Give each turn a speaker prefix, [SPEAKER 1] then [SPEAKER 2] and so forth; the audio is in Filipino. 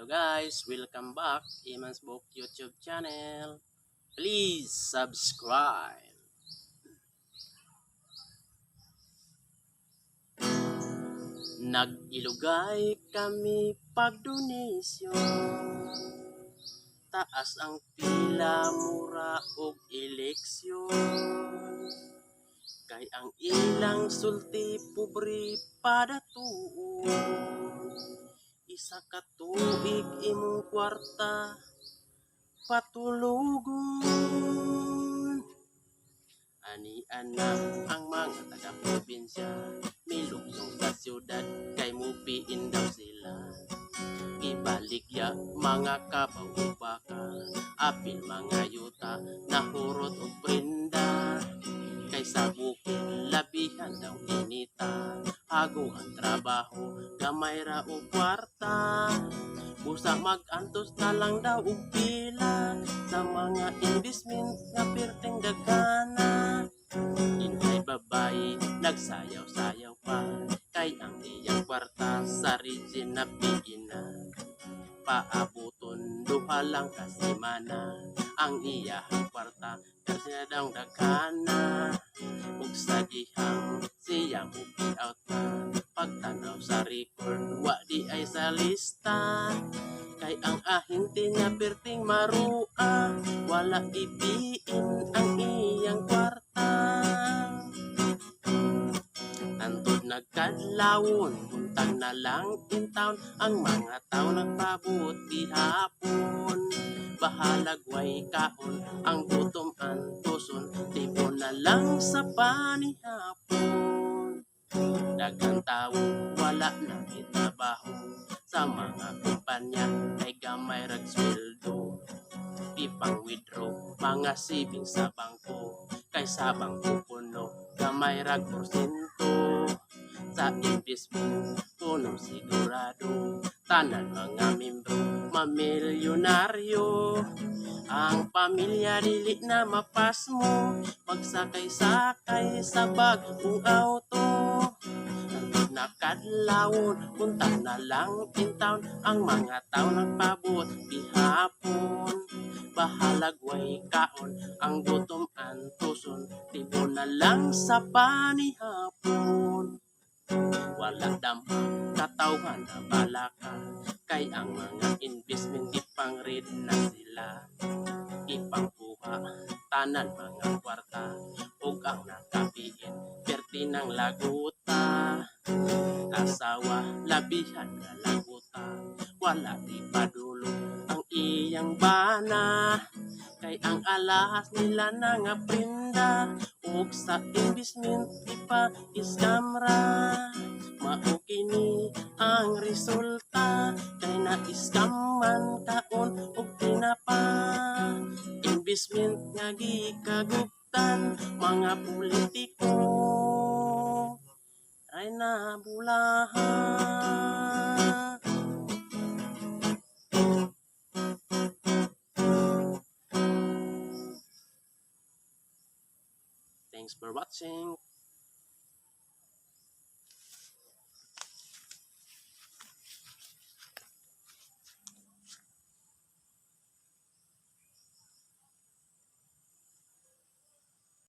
[SPEAKER 1] guys, welcome back Iman's Book YouTube channel. Please subscribe. Nag-ilugay kami pagdonisyon. Taas ang pila, mura og eleksyon. Kay ang ilang sulti pobre padatuon. Isa ka tuig imong kwarta patulugon. Ani-ana ang mga taga-probinsya, milugsong sa syudad kay mupiin daw sila. Ibaligya mga kabaw-baka, apil mga yuta, nahurot o prinda. Kay sa bukid labihan daw inita, haguhan trabaho, gamay ra o kwarta. Busa mag-antos na lang daw og pila sa mga investment nga perteng dagana. Inay babae nagsayaw-sayaw pa, kay ang iyang kwarta sa Regina Piina. Paabuton duha lang ka semana, ang iyang kwarta kasi na daw dagana. Ug sa dihang siya mo out na, pagtanaw sa record wa di ay sa lista. Kay ang ahinti niya perting marua, wala ipiin ang iyang kwarta. Antod nagkadlawon, buntag na lang in town, ang mga tao nagpabot hapon. Bahalag way kaon, ang gutom antuson, tipo na lang sa panihapon. Daghang tao wala na trabaho, sa mga kumpanya ay gamay rag sweldo. Ipang withdraw mga savings sa bangko, kay sa bangko puno gamay rag porsyento. Sa investment puno sigurado, tanan mga membro mamilyonaryo. Ang pamilya dili na mapas mo, magsakay-sakay sa bagong auto. Nakadlawon, buntag na lang in town, ang mga tao nagpabot hapon. Bahalag way kaon, ang gutom antuson, tipo na lang sa panihapon. Walang damang katawhan na balaka, kay ang mga investment ipang-read na sila. Ipangkuha tanan mga kwarta, ug ang nakapiin perti ng laguta. Asawa labihan na laguta, wala di padulong ang iyang bana. Kay ang alahas nila na nga prinda, ug sa investment di pa iskamra. Mao kini ang resulta, kay na-iskaman kaon ug tinapa. Investment nga gikaguptan mga politiko ay nabulahan. Thanks for watching.